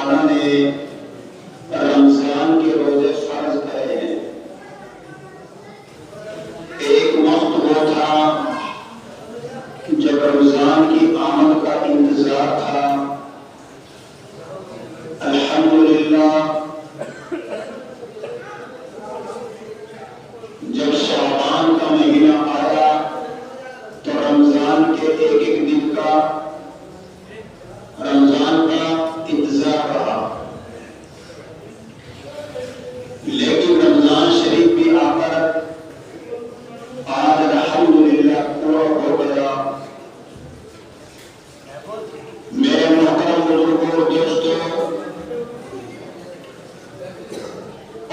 تعالیٰ نے رمضان کے روزے فرض کرے ہیں۔ ایک وقت وہ تھا جب رمضان کی آمد کا انتظار تھا۔ الحمدللہ جب شعبان کا مہینہ آیا تو رمضان کے ایک ایک دن کا رمضان کا انتظار رہا، لیکن رمضان شریف بھی آ کر آج الحمدللہ پورا ہو گیا۔ میرے محترم بزرگوں، دوستوں،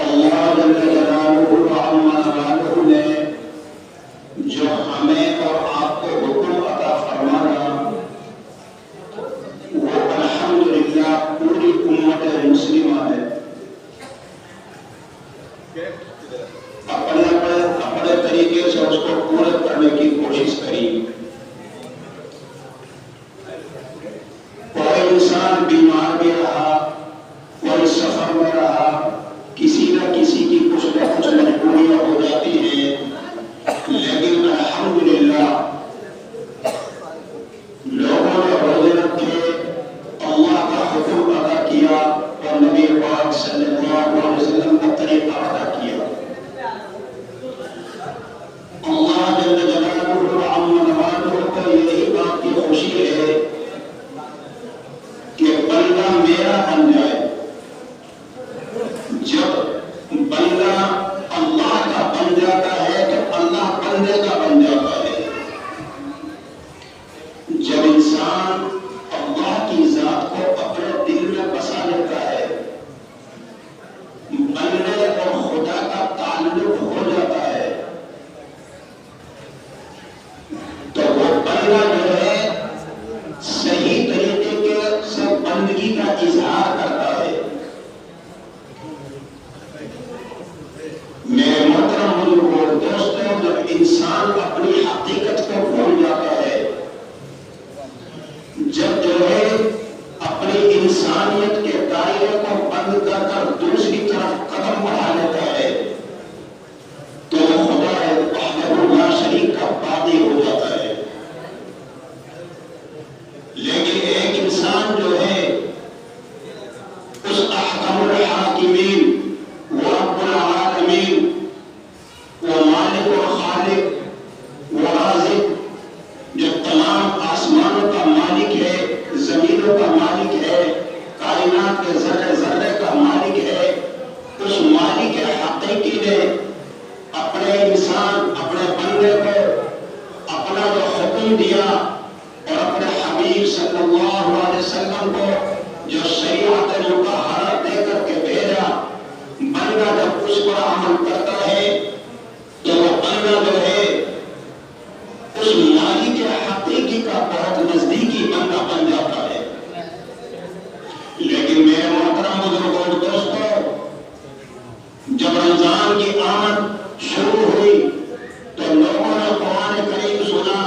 اللہ جل جلالہ وعظمہ نے جو ہمیں اور آپ کو حکم عطا فرمایا وہ الحمدللہ پوری امت مسلمہ ہے۔ اپنے طریقے سے اس کو پورا کرنے کی کوشش کری۔ کوئی انسان بیمار بھی رہا، کوئی سفر میں رہا، کسی نہ کسی کی کچھ نہ کچھ مجبوریاں ہو جاتی ہیں، لیکن الحمدللہ لوگوں نے روزے رکھے، اللہ کا حکم ادا کیا اور نبی پاک صلی اللہ علیہ وسلم کا طریقہ ادا کیا۔ اللہ جل جلالہ کو یہی بات کی خوشی ہے کہ بندہ میرا بن جائے۔ جب بندہ اللہ کا بن جاتا ہے تو اللہ بندے کا بن جاتا ہے۔ جب انسان اللہ کی ذات کو اپنے دل میں بسا لیتا ہے، بندے اور خدا کا تعلق ہو جاتا ہے، تو وہ بندہ جو ہے صحیح طریقے سے بندگی کا اظہار کرتا ہے۔ میرے محترم بزرگوں، دوستوں، جب انسان اپنی حقیقت کو بھول جاتا ہے، جب جو ہے اپنی انسانیت کے دائرے کو بند کر کر دوسری طرف قدم بڑھا لیتا ہے، تو وہ خدا وحدہ لا شریک کا باغی ہو جاتا ہے۔ لیکن ایک انسان جو ہے اس احکم الحاکمین، وہ رب العالمین، وہ مالک و خالق، وہ رازق، جو تمام آسمانوں کا مالک ہے، زمینوں کا مالک ہے، کائنات کے ذرے ذرے کا مالک ہے، اس مالک حقیقی نے اپنے انسان، اپنے بندے کو اپنا جو حکم دیا اور اپنے حبیب صلی اللہ علیہ وسلم کو جو شریعت مطہرہ دے کر کے بھیجا، بندہ جب اس پر عمل کرتا ہے تو وہ بندہ جو ہے اس مالک حقیقی کا بہت نزدیکی بندہ بن جاتا ہے۔ لیکن میرے محترم بزرگوں، دوستوں، جب رمضان کی آمد شروع ہوئی تو لوگوں نے قرآن کریم سنا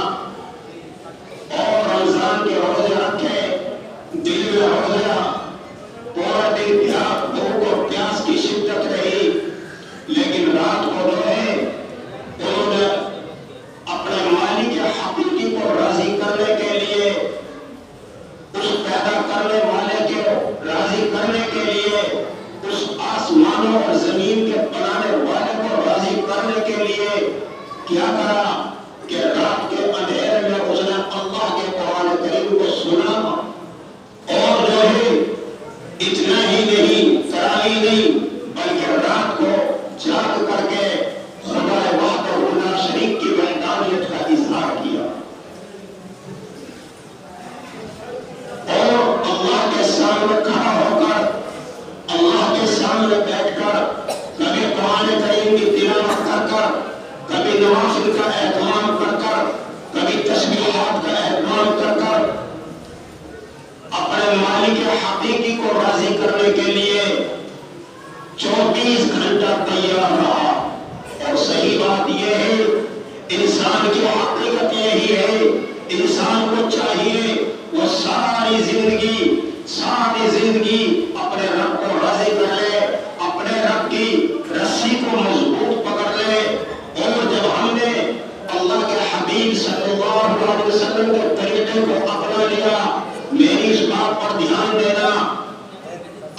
اور رمضان کے روزے رکھے، دل میں ہو گیا، پورا دن بھوک اور پیاس کی شدت رہی، لیکن رات کو جو ہے انہوں نے اپنے مالک حقیقی کو راضی کرنے کے لیے، اس پیدا کرنے والے کو راضی کرنے کے لیے، اس آسمانوں اور زمین کے بنانے والے کو راضی کرنے کے لیے کیا کرا کہ رات کے اندھیرے میں اس نے اللہ کے قرآن کریم کو سنا، اور جو ہے اتنا ہی نہیں، فرائی نہیں، بلکہ رات کو جاگ کر کے خدا وحدہ لا شریک کی وحدانیت کا اظہار کیا، اور اللہ کے سامنے کھڑا ہو کر، اللہ کے سامنے بیٹھ کر، کبھی قرآن کریم کی تلاوت کر کر، کبھی نوافل کا اہتمام کر کر، کبھی تسبیحات کا اہتمام کر کر، اپنے مالک حقیقی کو راضی کرنے کے لیے 24 گھنٹہ تیار رہا۔ اور صحیح بات یہ ہے، انسان کی حقیقت یہی ہے، انسان کو چاہیے وہ ساری زندگی ساری زندگی اپنے رب کو راضی کر لے، اپنے رب کی رسی کو مضبوط پکڑ لے، اور جب ہم نے اللہ کے حبیب صلی اللہ علیہ وسلم کے طریقے کو اپنا لیا، میری اس بات پر دھیان دینا،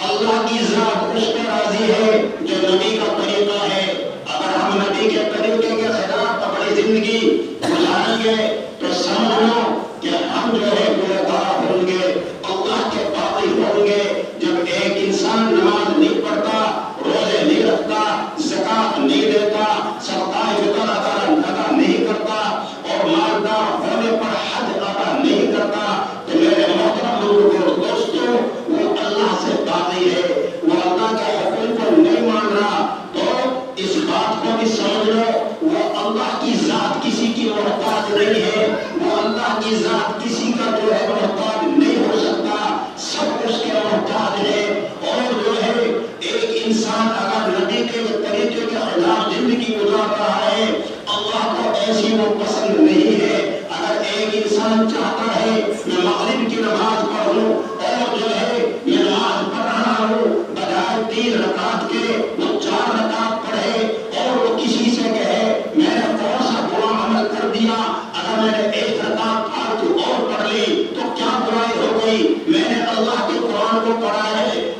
اللہ کی ذات اس پہ راضی ہے جو نبی کا طریقہ ہے۔ اگر ہم نبی کے طریقے کے خلاف اپنی زندگی گزاریں گے تو سمجھ لو کہ ہم جو ہے گنہگار ہوں گے، اللہ کے باغی ہوں گے۔ جب ایک انسان نماز نہیں پڑھتا، روزے نہیں رکھتا، زکات نہیں دیتا، صدقہ فطر ادا نہیں کرتا، اور مالدار ہونے پر حج ادا نہیں کرتا، تو میرے محترم لوگوں دوستوں، وہ اللہ سے باغی ہے، وہ اللہ کے حکم کو نہیں مان رہا۔ تو اس بات کو بھی سمجھ لو، وہ اللہ کی ذات کسی کی محتاج نہیں ہے، وہ اللہ کی ذات کسی کا جو ہے محتاج نہیں ہو سکتا، سب اس کے محتاج ہے۔ اور جو ہے ایک انسان اگر نبی کے طریقے کے خلاف زندگی گزار رہا ہے، اللہ کو ایسی وہ پسند نہیں ہے۔ اگر ایک انسان چاہتا ہے میں مغرب کی نماز پڑھوں اور جو ہے میں نماز پڑھ رہا ہوں، بجائے 3 رکعت کے وہ 4 رکعت پڑھے، اور وہ کسی سے کہے میں نے کون سا برا عمل کر دیا، اگر میں نے 1 رکعت فالتو اور پڑھ لی تو کیا برائی ہو گئی، میں نے اللہ کے قرآن کو پڑھا ہے۔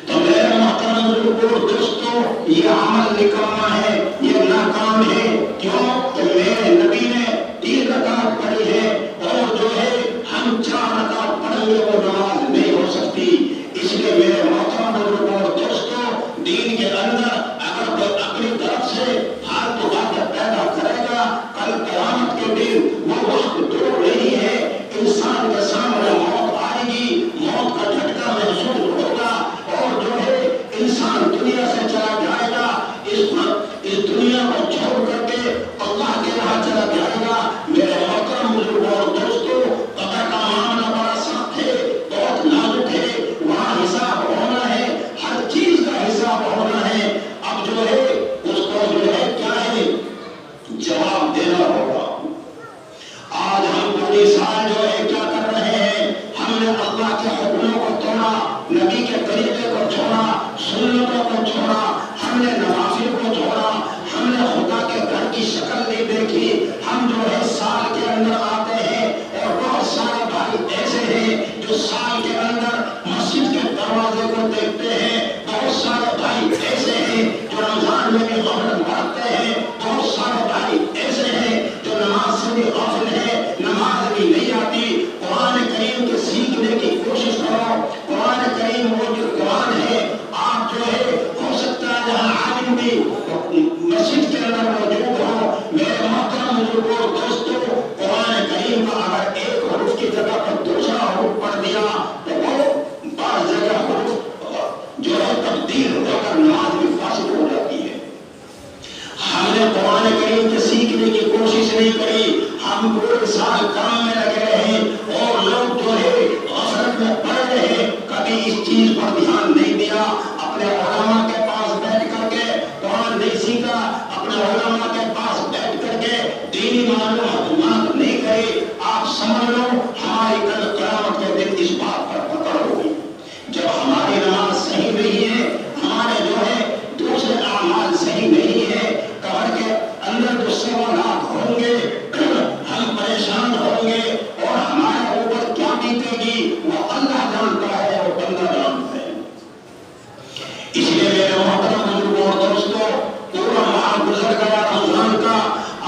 تو میرے محترم لوگوں دوستوں، یہ عمل نکما ہے، یہ ناکام ہے۔ کیوں کہ میرے نبی نے 3 رکعت پڑھی ہے، اور جو ہے ہم 4 رکعت پڑھیں گے وہ نماز نہیں ہو سکتی۔ اس لیے میرے محترم لوگوں دوستوں، دین کے اندر اگر کوئی اپنی طرف سے فالتو باتیں پیدا کرے گا، کل قیامت کے دن وہ وقت دور نہیں ہے، انسان کے سامنے موت آئے گی، موت کا جھٹکا محسوس ہوگا، اور جو ہے انسان دنیا سے چلا جائے گا، اس دنیا کو چھوڑ کر کے اللہ کے راہ چلا جائے گا۔ میرے محترم بزرگوں اور دوستوں، قبر کا معاملہ بڑا سخت ہے، بہت نازک ہے، وہاں حساب ہونا ہے، ہر چیز کا حساب ہونا ہے۔ اب جو ہے اس کو جو ہے کیا ہے جواب دینا ہوگا۔ آج ہم پوری سال جو ہے کیا کر رہے ہیں، ہم نے اللہ کے حکموں کو توڑا، نبی کے طریقے کو چھوڑا، سنتوں کو چھوڑا، ہم نے نوافل کو چھوڑا، ہم نے خدا کے گھر کی شکل نہیں دیکھی۔ ہم جو ہے سال کے اندر آتے ہیں، اور بہت سارے بھائی ایسے ہیں جو سال کے اندر مسجد کے دروازے کو دیکھتے ہیں، بہت سارے بھائی ایسے ہیں جو رمضان میں بھی غفلت برتتے ہیں، بہت سارے بھائی ایسے ہیں جو نماز سے بھی غافل ہیں، نماز بھی نہیں آتی۔ قرآن کریم کے سیکھنے کی کوشش کرو۔ قرآن کریم وہ جو قرآن ہے، آپ جو ہے ہو سکتا ہے جہاں عالم بھی مسجد کے اندر موجود ہو، میرے محترم بزرگوں دوستوں، قرآن کریم کا اگر ایک حرف کی جگہ پر دوسرا حرف پڑھ دیا تو وہ بعض جگہ حرف جو ہے تبدیل ہو کر نماز بھی فاسد ہو جاتی ہے۔ ہم نے قرآن کریم کے سیکھنے کی کوشش نہیں کری، ہم پورے سال کام میں لگے رہے، اور لوگ جو ہے غفلت میں پڑے رہے، کبھی اس چیز پر دھیان نہیں دیا۔ اپنے علماء کے پاس بیٹھ کر کے قرآن نہیں سیکھا، اپنے علماء کے پاس بیٹھ کر کے دینی معلومات نہیں کری۔ آپ سمجھ لو ہماری کل قیامت کے دن اس بات پر پکڑ ہوگی۔ جب ہماری نماز صحیح نہیں ہے، ہمارے جو ہے دوسرے اعمال صحیح نہیں ہے، قبر کے اندر جو سوالات ہوں گے، ہم پریشان ہوں گے، اور ہمارے اوپر کیا بیتے گی وہ اللہ جانتا ہے، وہ بندہ جانتا ہے۔ اس لیے میرے محترم بزرگوں اور دوستوں، پورا ماہ گزر گیا رمضان کا،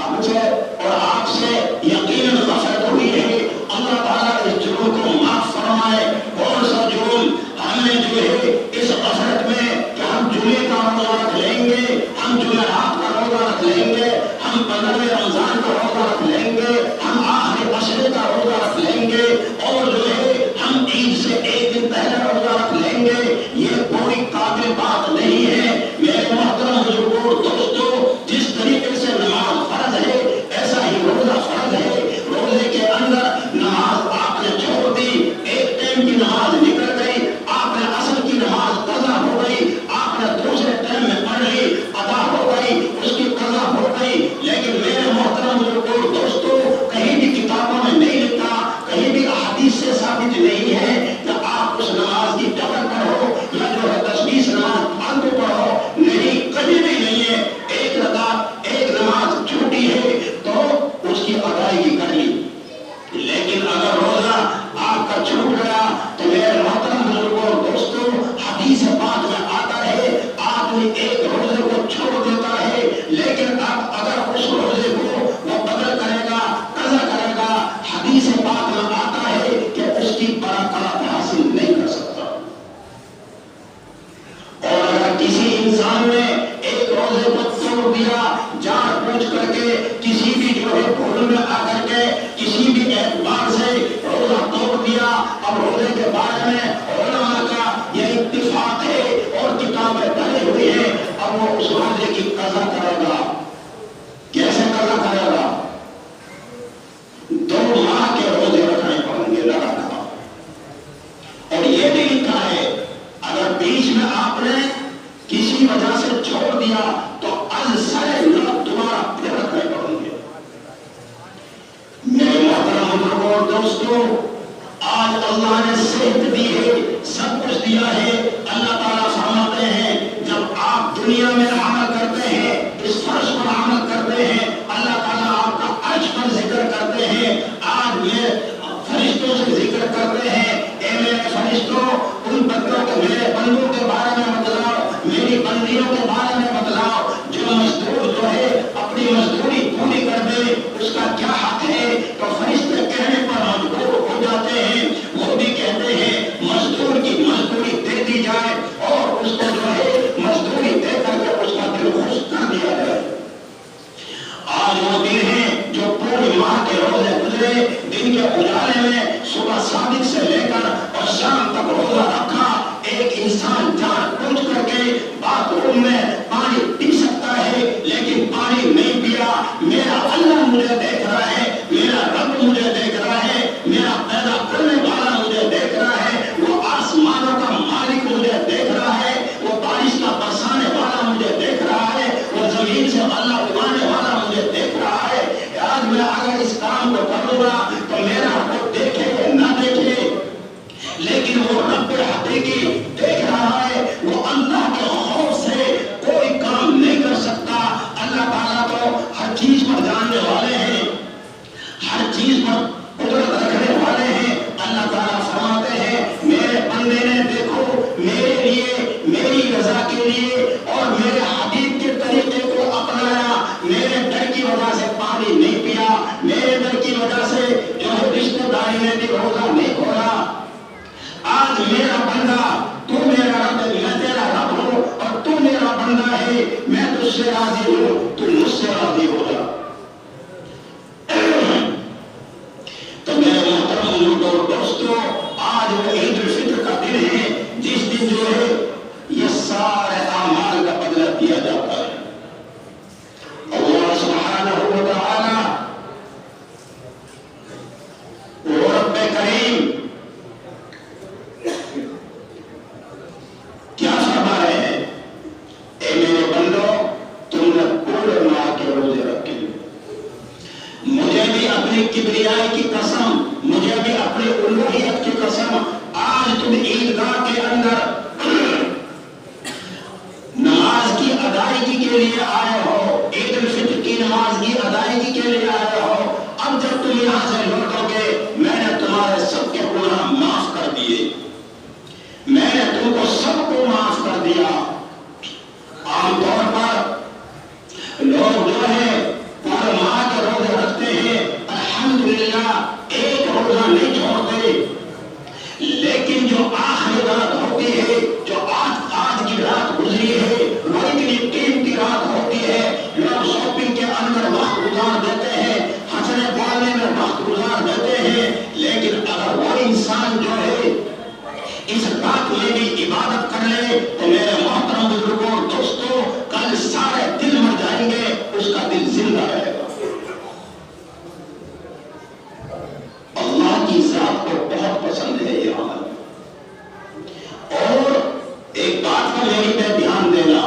اب سے اور آپ سے یقیناً غفلت ہوئی ہے۔ اللہ تعالیٰ اس جرم کو معاف فرمائے۔ کون سا جرم؟ ہم نے جو ہے اس غفلت میں کہ ہم جمعے کا روزہ رکھ لیں گے، ہم جمعرات کا روزہ رکھ لیں گے، ہم 15 رمضان کا روزہ رکھ لیں گے، ہم آخر عشرے کا روزہ رکھ لیں گے، اور جو ہے ہم عید سے ایک دن پہلے روزہ رکھ لیں گے، یہ کوئی قابل بات نہیں ہے۔ میرے محترم بزرگوں دوستوں، جس طریقے سے نماز فرض ہے ایسا ہی روزہ فرض ہے۔ روزے کے اندر نماز آپ نے چھوڑ دی، ایک ٹائم کی نماز نکل گئی، آپ نے عصر کی نماز قضا ہو گئی، آپ نے دوسرے ٹائم میں پڑھ لی، ادا ہو گئی، اس کی قضا ہو گئی۔ لیکن میرے محترم بزرگوں دوستوں، کہیں بھی کتابوں میں نہیں لکھا، کہیں بھی احادیث سے ثابت نہیں ہے کہ آپ پہنچ کر کے کسی بھی جو ہے بھول میں آ کر کے کسی بھی اعتبار سے روزہ توڑ دیا. اب روزے کے بارے میں علماء کا یہ اتفاق ہے اور کتابیں پڑھی ہوئی ہیں. اب وہ اس روزے کی قضا کرے گا. کیسے قضا کرے گا؟ 2 ماہ کے روزے رکھنے پڑیں گے لگاتار. اور یہ بھی لکھا ہے اگر بیچ میں آپ نے کسی وجہ سے چھوڑ دیا تو السرے دوبارہ پھر رکھنے پڑیں گے. میرے محترم بزرگوں اور دوستوں، آج اللہ نے صحت دی ہے، سب کچھ دیا ہے. اللہ تعالیٰ فرماتے ہیں جب آپ دنیا میں عمل کرتے ہیں، اس فرض پر عمل کرتے ہیں، اللہ تعالیٰ آپ کا عرش پر ذکر کرتے ہیں. آج یہ فرشتوں سے ذکر کرتے ہیں، اے میرے فرشتوں ان بندوں کو، میرے بندوں کے بارے میں بتلاؤ، میری بندیوں کے بارے میں بتلاؤ. جو مزدور جو ہے اپنی مزدوری پوری کر دے اس کا کیا حق ہے؟ تو فرشتے کہنے پر مجبور ہو جاتے ہیں. وہ بھی کہتے ہیں مزدور کی مزدوری دے دی جائے اور اس کو جو ہے مزدوری دے کر کے اس کا دل خوش کر دیا جائے. آج وہ دن ہیں جو پورے ماہ کے روزے گزرے، دن کے اجالے میں صبح صادق سے لے کر اور شام تک روزہ رکھا. ایک انسان جان بوجھ کر کے باتھ روم میں پانی پی سکتا ہے لیکن پانی نہیں پیا. میرا اللہ مجھے دیکھ رہا ہے، میرا رب مجھے دیکھ رہا ہے، میرا پیدا کرنے والا مجھے دیکھ رہا ہے، وہ آسمانوں کا مالک مجھے دیکھ رہا ہے، وہ بارش کا برسانے والا مجھے دیکھ رہا ہے، وہ زمین سے اللہ اگانے والا مجھے دیکھ رہا ہے. آج میں اگر اس کام کو کروں گا تو میرا رب دیکھے یا نہ دیکھے، لیکن وہ رب حقیقی دیکھ رہا ہے. وہ اللہ کے خوف سے کوئی کام نہیں کر سکتا. اللہ تعالیٰ تو ہر چیز پر جاننے والے ہیں، ہر چیز پر قدرت رکھنے والے ہیں. اللہ تعالیٰ فرماتے ہیں میرے بندے نے دیکھو میرے لیے، میری رضا کے لیے اور میرے حبیب کے طریقے کو اپنایا. میرے ڈر کی وجہ سے پانی نہیں پیا، میرے ڈر کی وجہ سے جو ہے رشتہ داری نے بھی روزہ نہیں کھولا. آج میرا بندہ، تو میرا رب، میں تیرا رب ہوں اور تو میرا بندہ ہے. میں تجھ سے راضی ہوں، تو مجھ سے راضی ہو جا. تو میرے محترم بزرگوں اور دوستوں، آج وہ عید الفطر کا دن ہے جس دن جو ہے یہ سارے اعمال کا بدلہ دیا جاتا ہے. اللہ سبحانہ و تعالی وہ رب کریم کیا فرما رہے ہیں؟ اے میرے بندو، تم نے پورے ماہ کے روزے رکھے. مجھے بھی اپنی کبریائی کی قسم، مجھے بھی اپنی الوہیت کی قسم، آج تم عیدگاہ کے اندر نماز کی ادائیگی کے لیے آئے ہو، عید الفطر کی نماز کی ادائیگی کے لیے آئے ہو. اب جب تم یہاں سے لوٹو گے، میں نے تمہارے سب کے گناہ معاف کر دیے، میں نے تم کو سب کو معاف کر دیا. عام طور پر لوگ جو ہے پورے ماہ کے روزے رکھتے ہیں، الحمدللہ ایک روزہ نہیں چھوڑتے، لیکن جو آخری رات ہوتی ہے، جو آج کی رات گزری ہے، وہ اتنی قیمتی رات ہوتی ہے. لوگ شاپنگ کے اندر وقت گزار دیتے ہیں، ہنسنے بولنے میں وقت گزار دیتے ہیں، لیکن اگر وہ انسان جو ہے اس رات میں بھی عبادت کر لے تو میرے محترم بزرگوں اور دوستوں، کل سارے دل مر جائیں گے، اس کا دل زندہ رہے گا. اللہ کی ذات کو بہت پسند ہے یہ عمل. اور ایک بات کا میری پہ دھیان دینا،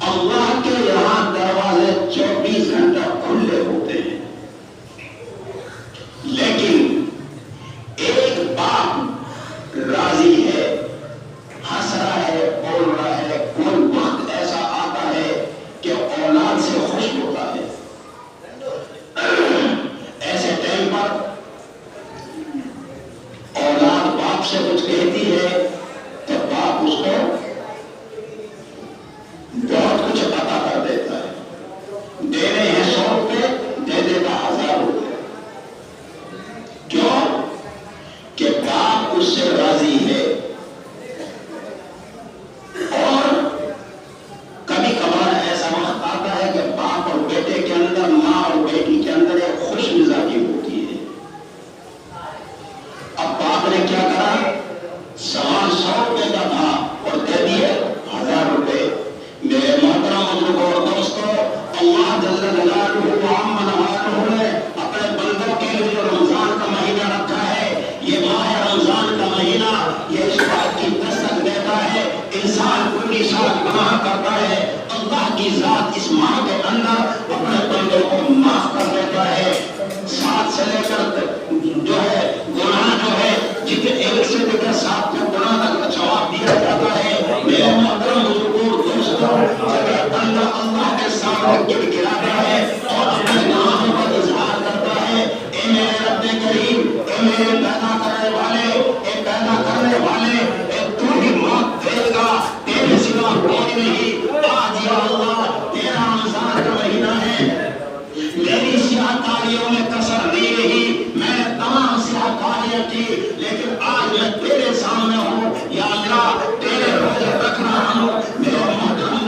اللہ کے یہاں دروازے 24 گھنٹہ کھلے ہوتے ہیں، لیکن ایک باپ راضی ہے، ہنس رہا ہے، بول رہا ہے. کوئی وقت ایسا آتا ہے کہ اولاد سے خوش ہوتا ہے. ایسے ٹائم پر اولاد باپ سے کچھ کہتی ہے تو باپ اس کو بہت کچھ عطا کر دیتا ہے. دینے ہیں 100 روپے، دے دیتا 1000 روپے. کیوں؟ کہ باپ اس سے راضی ہے. اور کبھی کبھار ایسا وقت آتا ہے کہ باپ نے کیا کرا؟ سامان 100 روپے کا تھا اور دے دیے 1000 روپے۔ میرے محترم بزرگوں اور دوستوں، اللہ جل جلالہ وعم نوالہ نے اپنے بندوں کے لیے جو رمضان کا مہینہ رکھا ہے، یہ ماہ رمضان کا مہینہ، یہ اس بات کی دستک دیتا ہے انسان کوئی سال گناہ کرتا ہے، اللہ کی ذات اس ماہ کے اندر اپنے بندوں کو معاف کر دیتا ہے۔ 7 سے لے کر جو ہے گناہ جو ہے جتنے 1 سے لے کر 7 کے گناہ تک کا جواب دیا جاتا ہے۔ میرے محترم بزرگوں دوستوں، جب بندہ اللہ کے سامنے گر گراتا ہے اور اپنے گناہوں کا اظہار کرتا ہے، اے میرے رب کریم، اے میرے پیدا کرنے والے، اے پیدا کرنے والے، اے تو ہی موت دے گا، تیرے سوا کوئی نہیں۔ آج یا اللہ تیرا رمضان کا مہینہ ہے، میری سیاہ کاریوں میں کسر نہیں رہی، میں نے تمام سیاہ کاریاں کی، لیکن آج میں تیرے سامنے ہوں یا اللہ، تیرے روزے رکھ رہا ہوں۔ میرے محترم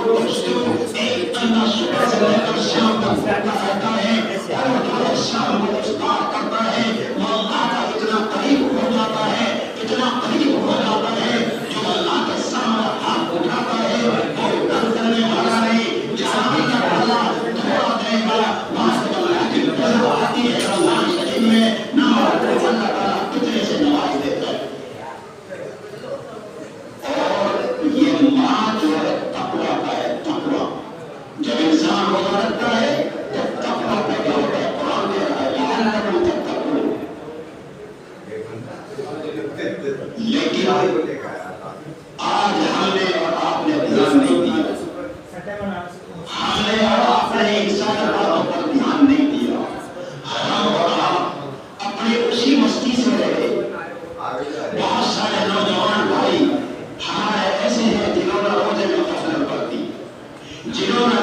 دوستوں، ایک بندہ صبح سے لے کر شام تک بھوکا رہتا ہے اور جو شام کو افطار کرتا ہے وہ اللہ کا اتنا قریب ہو جاتا ہے، اتنا قریب ہو جاتا ہے، جو اللہ کے سامنے ہاتھ اٹھاتا ہے وہ ڈر کرنے والا نہیں، جہاں اللہ تعالیٰ تھوڑا دے گا وہاں سے اللہ کی رضا آتی ہے۔ رمضان شریف میں نماز اللہ تعالیٰ کتنے سے نواز دیتا ہے۔ اور یہ ماہ جو ہے تقویٰ کا ہے، تقویٰ جب انسان روزہ رکھتا ہے تو تقویٰ پیدا ہوتا ہے۔ قرآن کہہ رہا ہے لعلکم تتقون، لیکن آج ہم نے اور آپ نے دھیان نہیں دیا، ہم نے اور آپ نے انسان باتوں پر دھیان نہیں دیا، ہم اور آپ اپنے اسی مستی سے رہے۔ بہت سارے نوجوان بھائی ہمارے ایسے ہیں جنہوں نے روزے میں غفلت برتی، جنہوں نے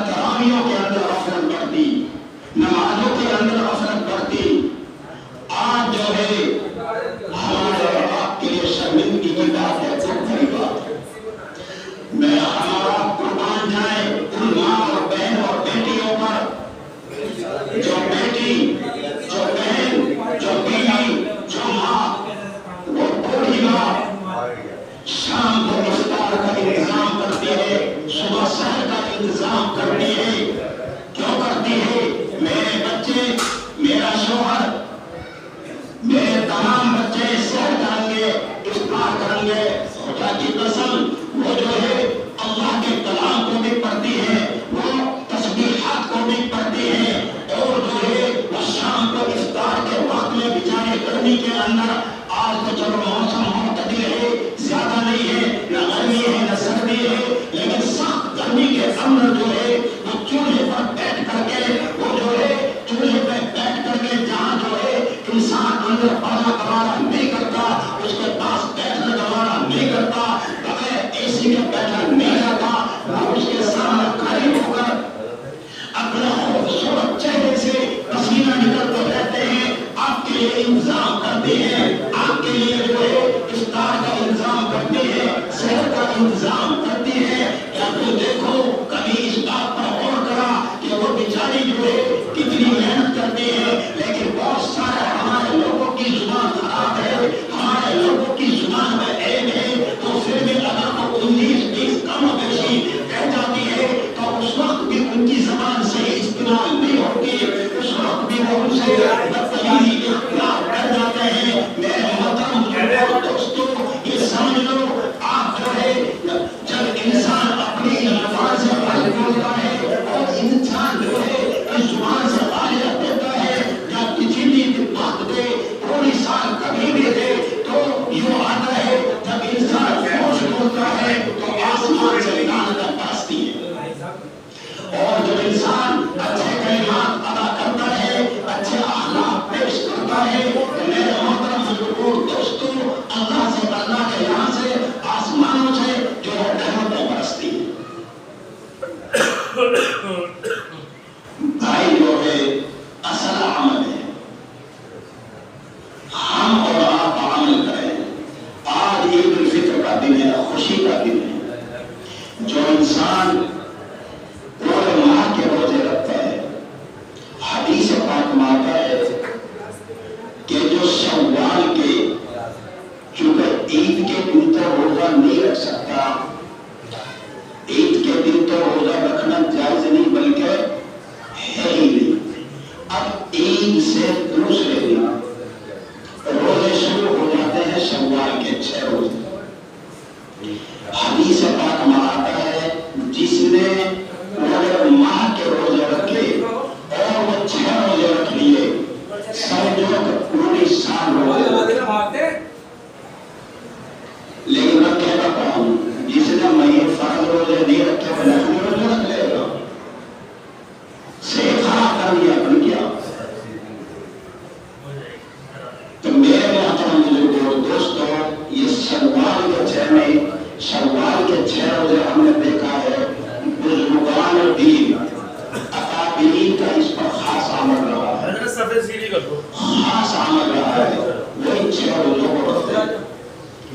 تراویحوں کے اندر غفلت برتی، نمازوں کے اندر غفلت برتی۔ آج جو ہے ہمارے اور آپ کے لیے شرمندگی کی بات ہے، بہت بڑی بات ہے۔ میں ہمارا قربان جائے ان ماں اور بہن اور بیٹیوں پر، جو بیٹی، جو بہن، جو بیوی، جو ماں، وہ بوڑھی ماں شام کو افطار کا انتظام کرتی ہے، صبح سحر کا انتظام کرتی ہے۔ کیوں کرتی ہے؟ میرے بچے، میرا شوہر، میرے تمام بچے سحر کریں گے، افطار کریں گے۔ خدا کی قسم وہ جو ہے اللہ کے کلام کو بھی پڑھتی ہے، وہ تسبیحات کو بھی پڑھتی ہے، اور جو ہے وہ شام کو افطار کے وقت میں بیچارے گرمی کے اندر، آج تو چلو موسم معتدل ہے، زیادہ نہیں ہے، نہ گرمی ہے نہ سردی ہے، لیکن سخت گرمی کے اندر جو ہے وہ چولہے پر بیٹھ کر کے، وہ جو ہے چولہے پہ بیٹھ کر کے، جہاں جو ہے انسان اندر پڑھا گوارا نہیں کرتا، اس کے پاس بیٹھنا گوارا نہیں کرتا، بغیر اے سی کے بیٹھا نہیں جاتا، وہ اس کے سامنے کھڑے ہو کر اپنا خوبصورت چہرے سے پسینہ نکلتے رہتے ہیں، آپ کے لیے انتظام کرتے ہیں، آپ کے لیے جو ہے افطار کا انتظام کرتے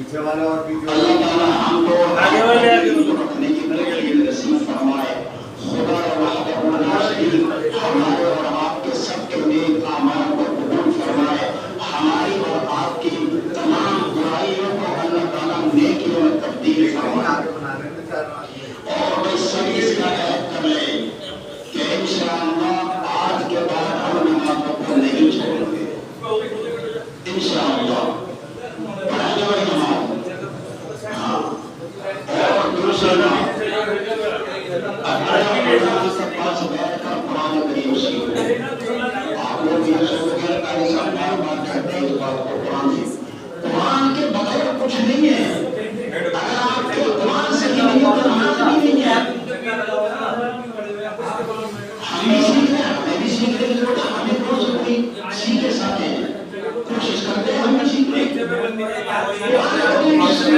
اللہ تعالیٰ ہم کو رکھنے کی توفیق نصیب فرمائے. خدا وحدہ لا شریک ہمارے اور آپ کے سب کے نیک اعمال کو قبول فرمائے. ہماری اور آپ کی تمام برائیوں کو اللہ تعالیٰ نیکیوں میں تبدیل فرمائے. اور بھائی سب اس کا عہد کر لیں کہ انشاءاللہ آج کے بعد ہم نمازوں کو نہیں چھوڑیں گے. انشاءاللہ پڑھیں گے بھائی نماز. ہاں اور دوسرا کے پاس بیٹھ کر قرآن کریم سیکھو. آپ لوگ یہ سوچ کر ایسا بات کرتے ہیں اس بات کو قرآن کے بغیر کچھ نہیں ہے. اگر آپ کے قرآن سے نہیں ہو تو نماز بھی نہیں ہے. ہم بھی سیکھ رہے ہیں, ہمیں بھی سیکھ رہے ہیں, ہمیں روز کوئی سیکھے ساتھ ہیں, کوشش کرتے ہیں ہم بھی سیکھ رہے ہیں. اس سے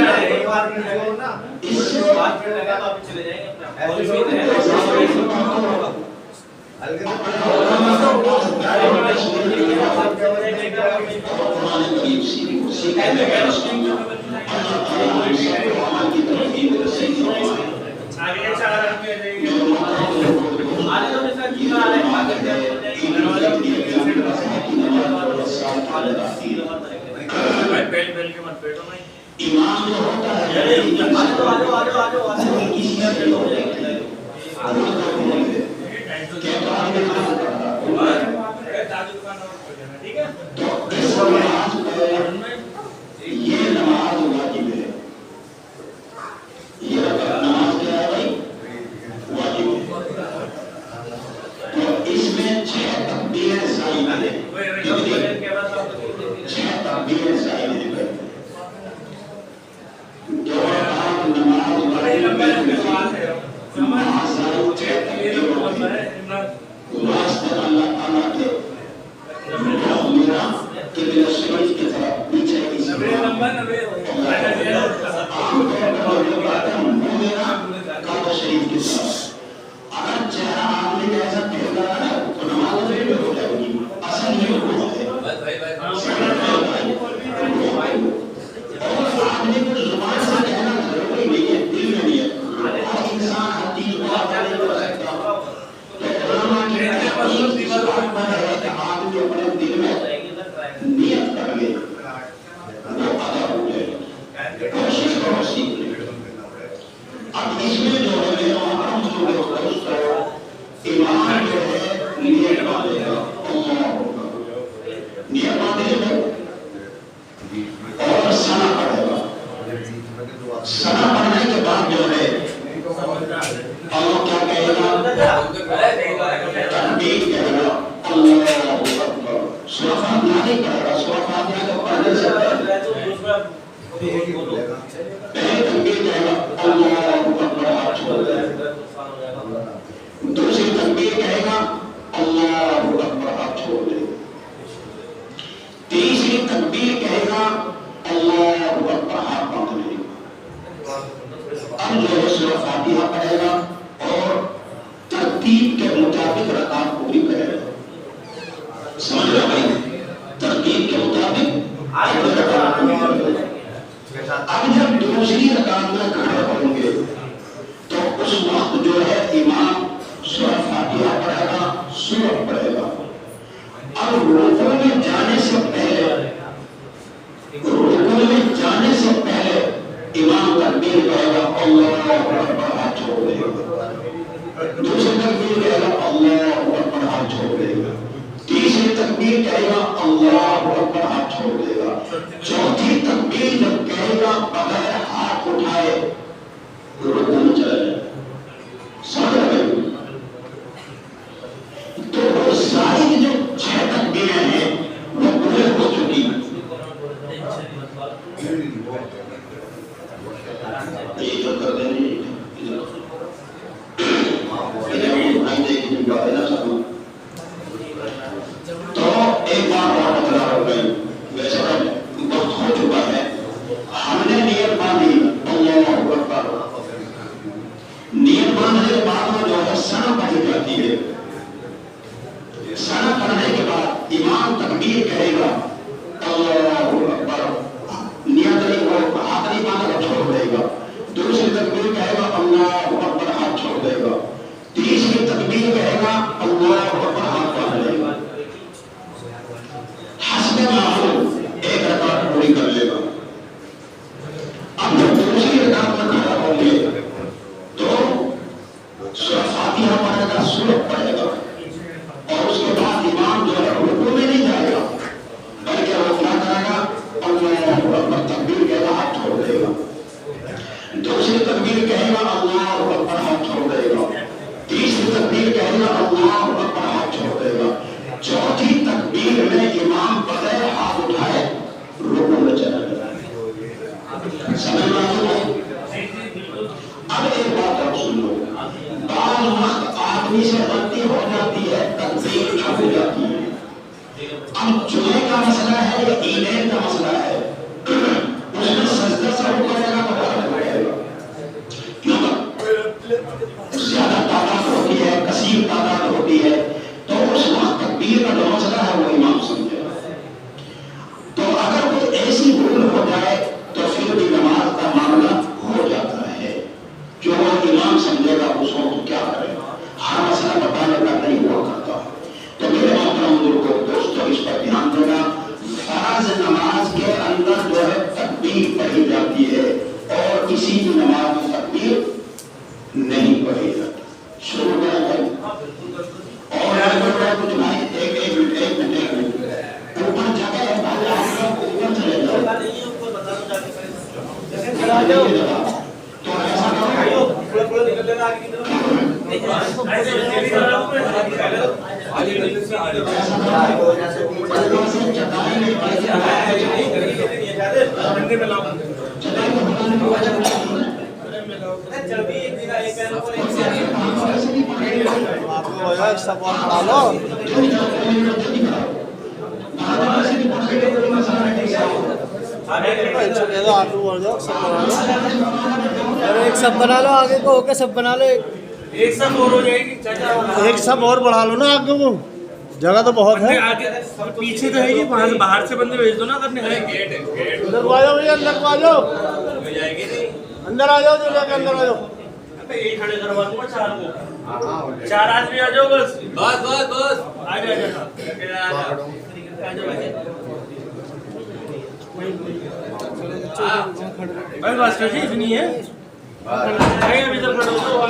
ایمان جو ہوتا ہے یہ نماز واجب ہے. یہ نماز کیا ہے بھائی؟ واجب ہے. تو اس میں 6 تکبیریں زائد ہیں. 6 تکبیریں زائد ہیں. جو آپ نماز واسطے اللہ تعالیٰ کے میرا قبلہ شریف کی طرف پیچھے کی کعبہ شریف کی طرف. اگر چہرہ آپ نے ایسا پھیر رہا ہے تو نماز نہیں ہو جائے گی. اصل نہیں ہو ہے. اور آپ نے کچھ زبان سے کہنا ضروری نہیں ہے, دل میں نہیں ہے. ہر انسان ہر دل کو آپ نہیں کر سکتا. تو علماء کی تحقیق اس بات پر ہے کہ آدمی اپنے دل میں نیت کر لے وہ ادا ہو جائے. کوشش کرو سیکھ لے. اب اس میں جو ہے میرا محرم دوستو ایمان جو ہے نیت باندھے گا. نیت باندھے گا اور سنا پڑھے گا. سنا پڑھنے کے بعد جو ہے اللہ کیا کہے گا؟ تکبیر کہے گا. اللہ اکبر. سورہ فاتحہ نہیں پڑھے گا. سورہ فاتحہ کو پڑھنے سے پہلے تکبیر کہے گا اللہ اکبر, ہاتھ چھوڑ دے. دوسری تکبیر کہے گا اللہ اکبر, ہاتھ چھوڑ دے. تیسری تکبیر کہے گا اللہ اکبر, ہاتھ باندھ لے. اب جو ہے سورہ فاتحہ پڑھے گا اور ترتیب کے مطابق رکعت پوری کرے گا. سمجھ رہے بھائی؟ ترتیب کے مطابق رکعت پوری کرے گا. اب جب دوسری رکعت میں کھڑے ہوں گے تو اس وقت جو ہے امام سورہ فاتحہ پڑھے گا, سورت پڑھے گا. اب رکوع میں جانے سے پہلے امام تکبیر کہے گا اللہ اکبر, ہاتھ چھوڑ دے گا. دوسری تکبیر کہے گا اللہ اکبر, ہاتھ چھوڑ دے گا. تیسری تکبیر کہے گا اللہ اکبر, ہاتھ چھوڑ دے گا. چوتھی تکبیر جب کہے گا بغیر ہاتھ اٹھائے رکوع میں چلا جائے. سمجھ رہے ہیں؟ تو وہ ساری جو 6 تکبیریں ہیں وہ پورے ہو چکی ہیں. یہ جو کر دیں تو ایک بار اور بتلا ہو گئی. ویسے وقت ہو چکا ہے. ہم نے نیت باندھی اللہ اکبر. نیت باندھنے کے بعد میں جو ہے سنا پڑھی جاتی ہے. سنا پڑھنے کے بعد امام تکبیر کہے گا اللہ اکبر. نیت نہیں ہو سمجھ رہے ہیں؟ اب ایک بات اور سن لو، بعض وقت آدمی سے غلطی ہو جاتی ہے، تقدیر چھپ جاتی ہے۔ اب جمعے کا مسئلہ ہے یا عیدین کا مسئلہ ہے، اس میں سجدہ سے ہو کرے گا تو غلط ہو جائے گا، کیونکہ زیادہ تعداد ہوتی ہے، کثیر تعداد ہوتی ہے، تو اس وقت تکبیر کا جو مسئلہ ہے وہ امام سمجھے گا۔ تو اگر کوئی ایسی بھول ہو جائے تو پھر بھی نماز کا معاملہ ہو جاتا ہے، جو وہ امام سمجھے گا اس وقت کیا کرے گا، ہر مسئلہ بتانے کا نہیں ہوا کرتا۔ تو میرے محترم بزرگوں دوستوں اس پر دھیان دینا، فرض نماز کے اندر جو ہے تکبیر پڑھی جاتی ہے اور کسی بھی نماز میں تکبیر نہیں پڑھی جاتی۔ شروع کریں گے اور کچھ بھائی ایک منٹ اوپر جگہ ہے بھائی، آپ لوگ اوپر چلے جاؤ تو ایسا کرو ایک سب بنا لو آگے کو، اوکے سب بنا لو، ایک سب اور ہو جائے گی، ایک سب اور بڑھا لو نا آگے کو، جگہ تو بہت ہے۔ آگے پیچھے تو ہے ہی، وہاں سے باہر سے بندے بھیج دو نا، کرنے ہے گیٹ ہے، اندر کو آ جاؤ بھیا، اندر کو آ جاؤ، ہو جائے گی نہیں، اندر آ جاؤ، جو جا کے اندر آ جاؤ۔ یہی کھڑے کروا دوں گا چار کو، چار آدمی آ جاؤ بس بس بس بس آ جاؤ بھائی، بس اتنی ہے ابھی تک کھڑے ہو